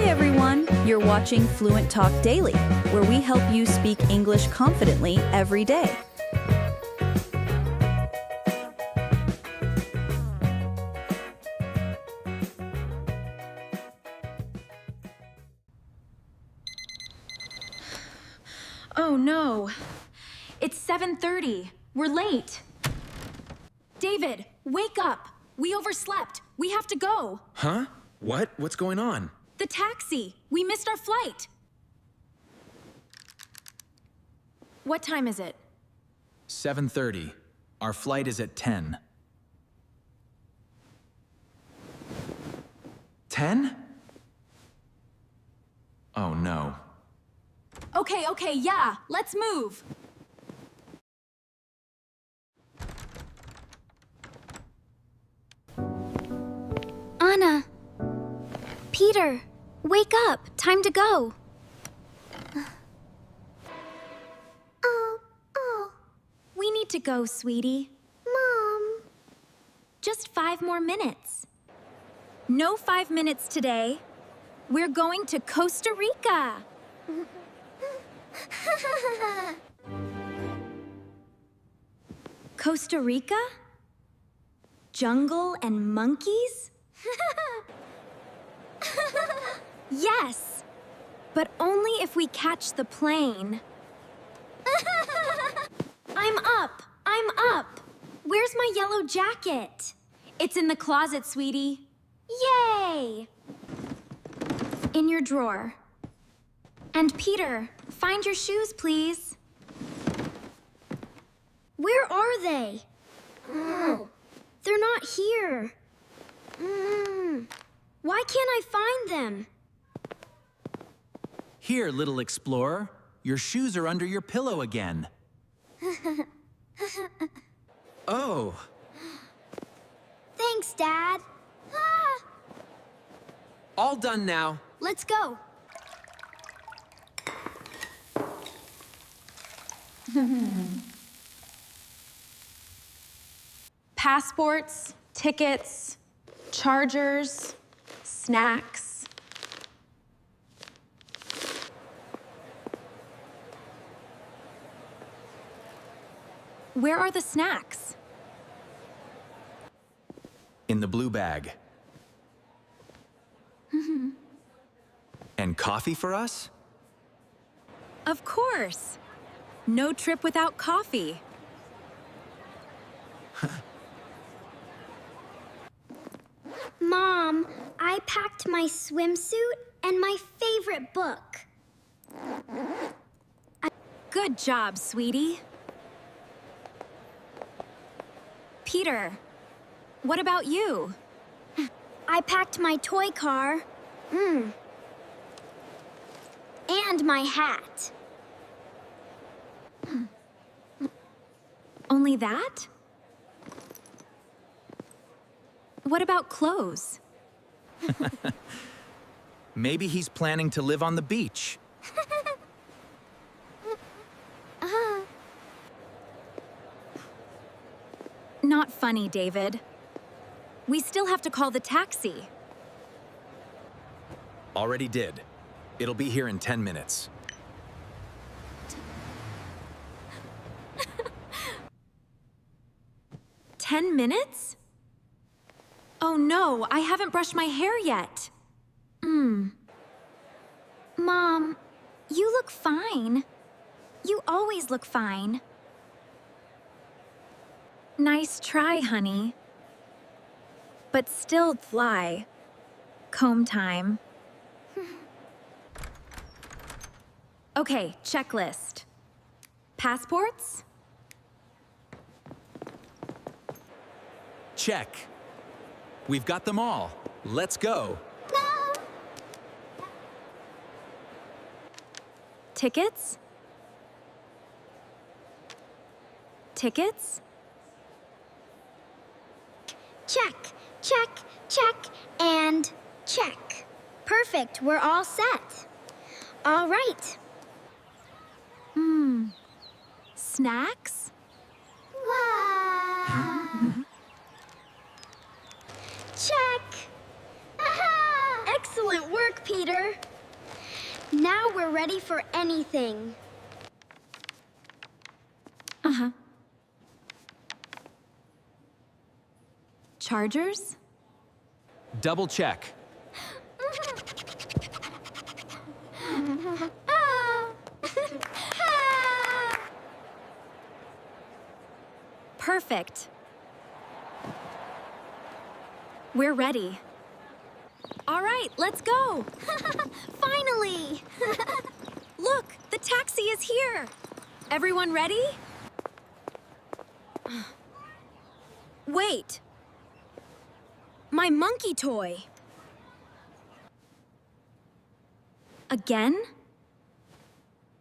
everyone! You're watching Fluent Talk Daily, where we help you speak English confidently every day. Oh no, it's 7:30. We're late. David, wake up. We overslept. We have to go. Huh? What? What's going on? The taxi. We missed our flight. What time is it? 7:30. Our flight is at 10. 10? Oh no. Okay, yeah. Let's move. Anna! Peter! Wake up! Time to go! Oh. We need to go, sweetie. Mom! Just 5 more minutes. No 5 minutes today. We're going to Costa Rica! Costa Rica? Jungle and monkeys? Yes, but only if we catch the plane. I'm up. Where's my yellow jacket? It's in the closet, sweetie. Yay! In your drawer. And Peter, find your shoes, please. Where are they? Oh, they're not here. Why can't I find them? Here, little explorer. Your shoes are under your pillow again. Oh. Thanks, Dad. Ah! All done now. Let's go. Passports, tickets, chargers, snacks. Where are the snacks? In the blue bag. And coffee for us? Of course. No trip without coffee. Mom, I packed my swimsuit and my favorite book. Good job, sweetie. Peter, what about you? I packed my toy car. And my hat. Only that? What about clothes? Maybe he's planning to live on the beach. Not funny, David. We still have to call the taxi. Already did. It'll be here in 10 minutes. "10 minutes? Oh no, I haven't brushed my hair yet. Mom, you look fine. You always look fine. Nice try, honey. But still fly. Comb time. Okay, checklist. Passports? Check. We've got them all. Let's go. Tickets? Tickets? Check, and check. Perfect, we're all set. All right. Snacks? Check. Excellent work, Peter. Now we're ready for anything. Uh-huh. Chargers? Double check. Perfect. We're ready. All right, let's go. Finally! Look, the taxi is here. Everyone ready? Wait. My monkey toy. Again?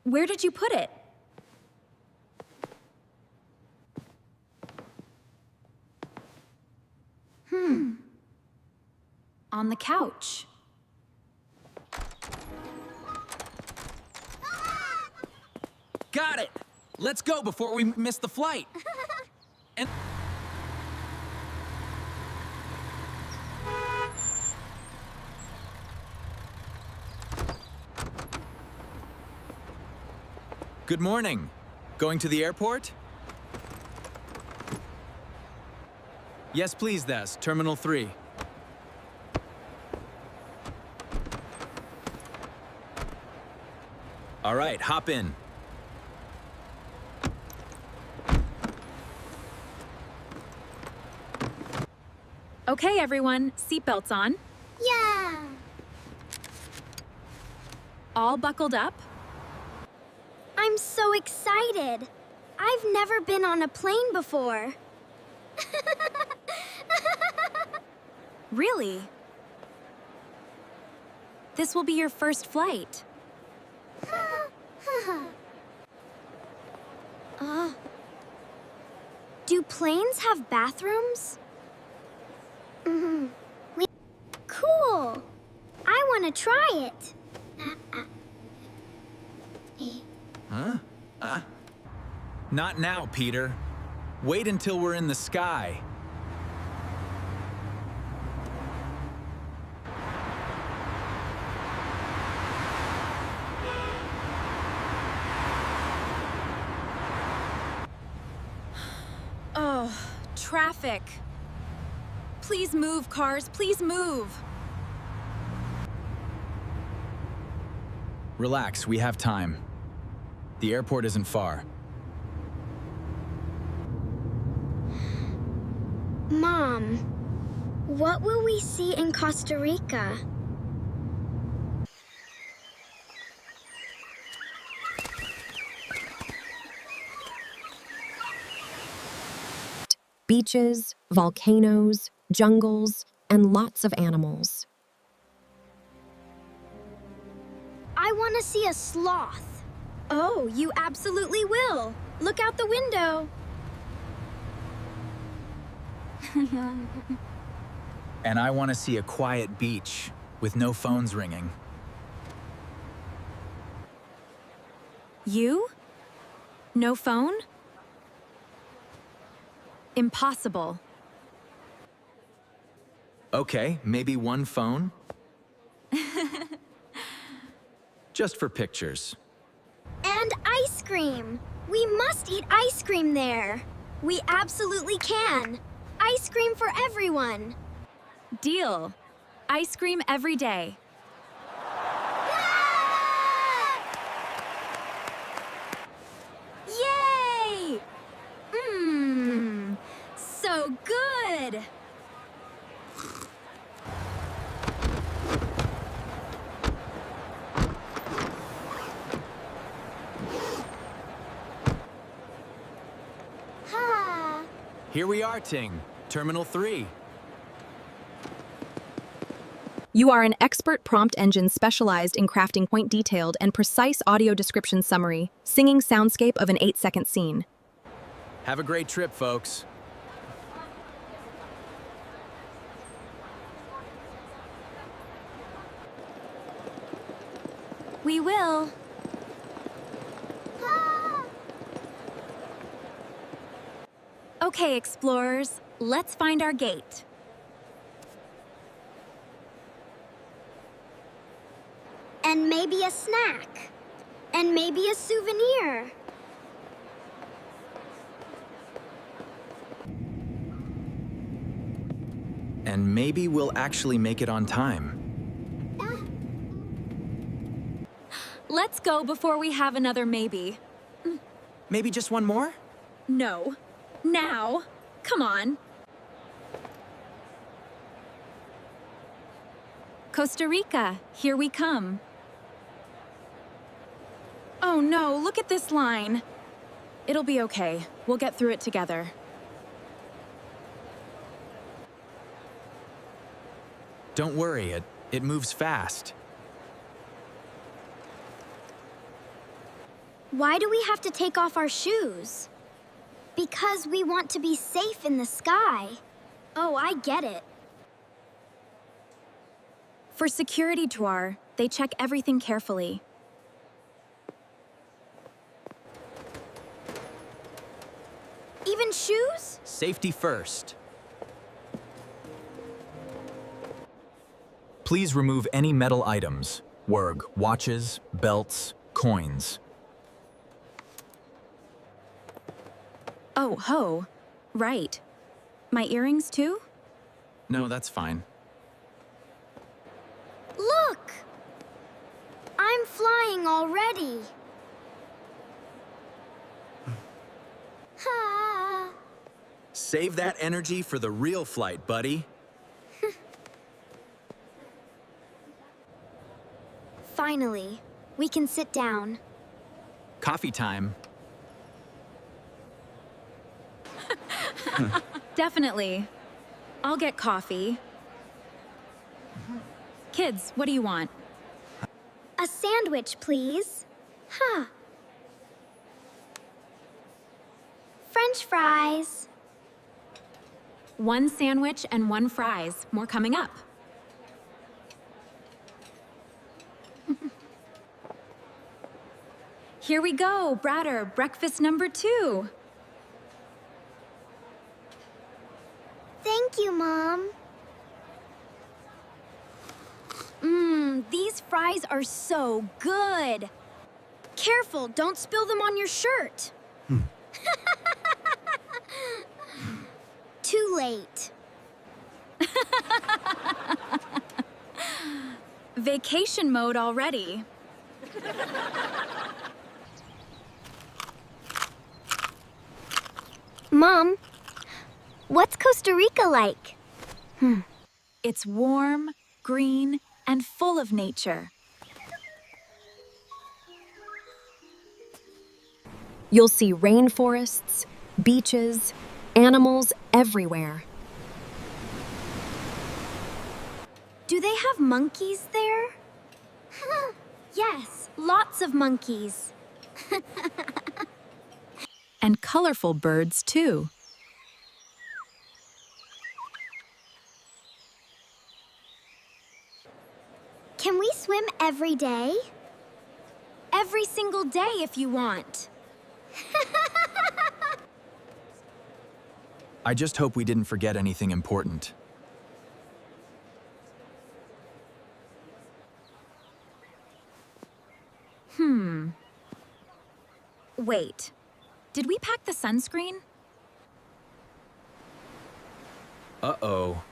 Where did you put it? On the couch. Got it! Let's go before we miss the flight. And good morning. Going to the airport? Yes, please, that's Terminal 3. All right, hop in. Okay, everyone, seatbelts on. Yeah! All buckled up? I'm so excited. I've never been on a plane before. Really? This will be your first flight. Do planes have bathrooms? Cool! I want to try it. Not now, Peter. Wait until we're in the sky. Oh, traffic. Please move, cars, please move. Relax, we have time. The airport isn't far. Mom, what will we see in Costa Rica? Beaches, volcanoes, jungles, and lots of animals. I want to see a sloth. Oh, you absolutely will. Look out the window. And I want to see a quiet beach with no phones ringing. You? No phone? Impossible. Okay, maybe one phone? Just for pictures. And ice cream. We must eat ice cream there. We absolutely can. Ice cream for everyone. Deal. Ice cream every day. Yay! Mmm, so good! Ha! Here we are, Ting. Terminal 3. You are an expert prompt engine specialized in crafting point-detailed and precise audio description summary, singing soundscape of an 8-second scene. Have a great trip, folks. We will. Okay, explorers, let's find our gate. maybe a snack. And maybe a souvenir. And maybe we'll actually make it on time. Let's go before we have another maybe. Maybe just one more? No. Now. Come on. Costa Rica, here we come. Oh no, look at this line. It'll be okay. We'll get through it together. Don't worry, it moves fast. Why do we have to take off our shoes? Because we want to be safe in the sky. Oh, I get it. For security tour, they check everything carefully. Even shoes? Safety first. Please remove any metal items. Werg, watches, belts, coins. Oh, ho. Right. My earrings too? No, that's fine. Look! I'm flying already. Ha! Save that energy for the real flight, buddy. Finally, we can sit down. Coffee time. Definitely. I'll get coffee. Kids, what do you want? A sandwich, please. Huh. French fries. One sandwich and one fries. More coming up. Here we go, Bratter, breakfast number 2. Thank you, Mom. These fries are so good. Careful, don't spill them on your shirt. Too late. Vacation mode already. Mom, what's Costa Rica like? It's warm, green, and full of nature. You'll see rainforests, beaches, animals everywhere. Do they have monkeys there? Yes, lots of monkeys. And colorful birds, too. Can we swim every day? Every single day if you want. I just hope we didn't forget anything important. Wait. Did we pack the sunscreen? Uh-oh.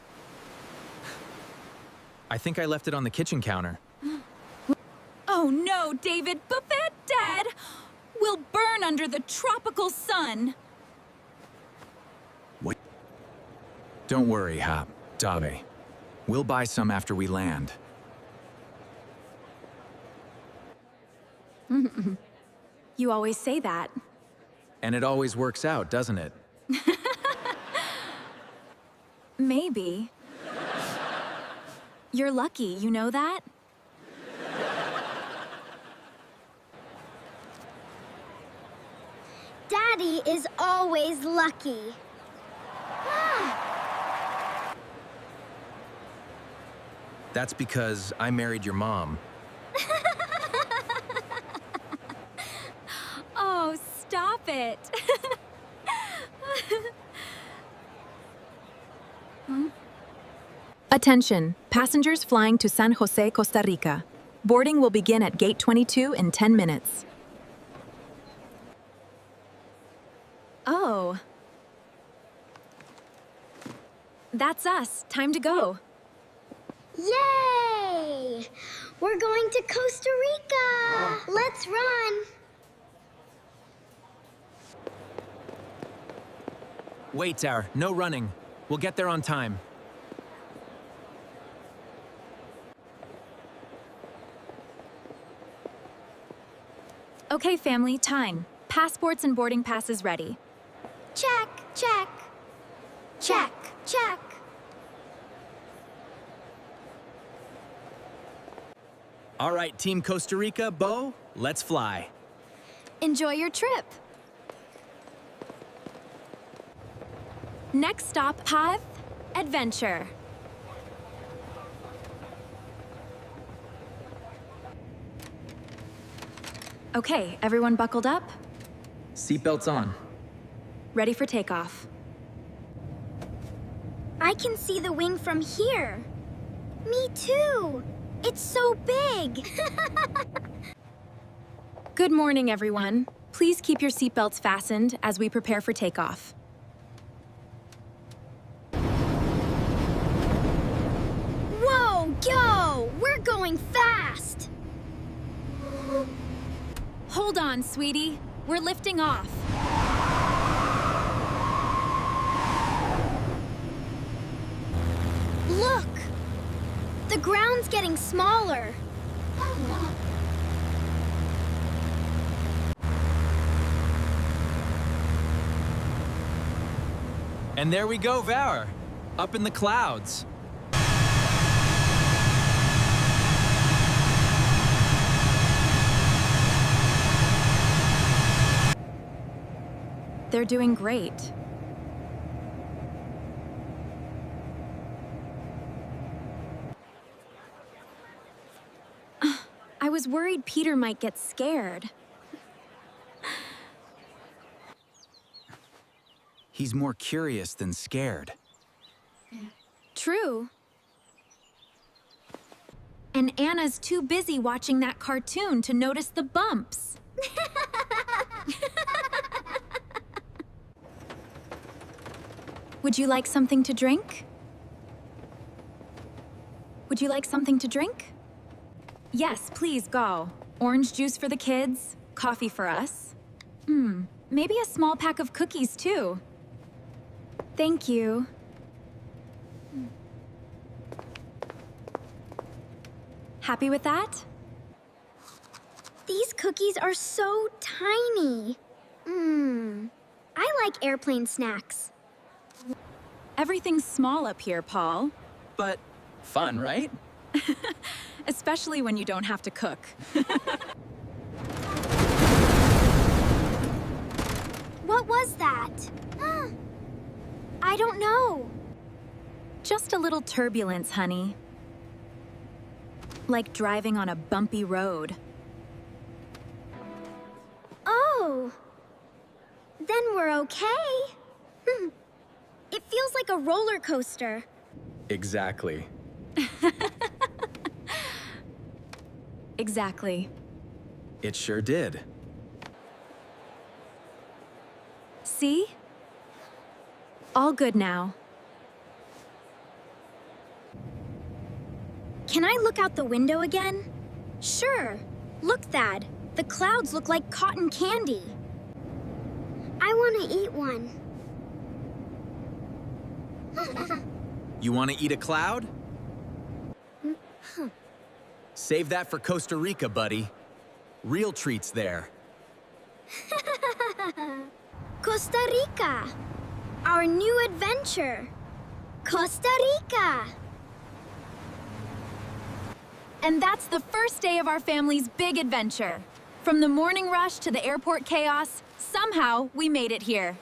I think I left it on the kitchen counter. Oh no, David, Babette Dad! We'll burn under the tropical sun. What? Don't worry, Hop. Dabe. We'll buy some after we land. You always say that. And it always works out, doesn't it? Maybe. You're lucky, you know that? Daddy is always lucky. That's because I married your mom. Oh, stop it. Attention, passengers flying to San Jose, Costa Rica. Boarding will begin at Gate 22 in 10 minutes. Oh. That's us. Time to go. Yay! We're going to Costa Rica! Let's run! Wait, Tower, no running. We'll get there on time. Okay, family, time. Passports and boarding passes ready. Check, check. Check, check. All right, Team Costa Rica, Bo, let's fly. Enjoy your trip. Next stop, Path Adventure. Okay, everyone buckled up? Seatbelts on. Ready for takeoff. I can see the wing from here. Me too. It's so big. Good morning, everyone. Please keep your seatbelts fastened as we prepare for takeoff. Whoa, yo! We're going fast. Hold on, sweetie. We're lifting off. Look! The ground's getting smaller. And there we go, Vower. Up in the clouds. They're doing great. I was worried Peter might get scared. He's more curious than scared. True. And Anna's too busy watching that cartoon to notice the bumps. Would you like something to drink? Would you like something to drink? Yes, please go. Orange juice for the kids, coffee for us. Maybe a small pack of cookies too. Thank you. Happy with that? These cookies are so tiny. I like airplane snacks. Everything's small up here, Paul. But fun, right? Especially when you don't have to cook. What was that? I don't know. Just a little turbulence, honey. Like driving on a bumpy road. Oh. Then we're okay. It feels like a roller coaster. Exactly. Exactly. It sure did. See? All good now. Can I look out the window again? Sure. Look, Thad. The clouds look like cotton candy. I want to eat one. You want to eat a cloud? Save that for Costa Rica, buddy. Real treats there. Costa Rica. Our new adventure. Costa Rica. And that's the first day of our family's big adventure. From the morning rush to the airport chaos, somehow we made it here.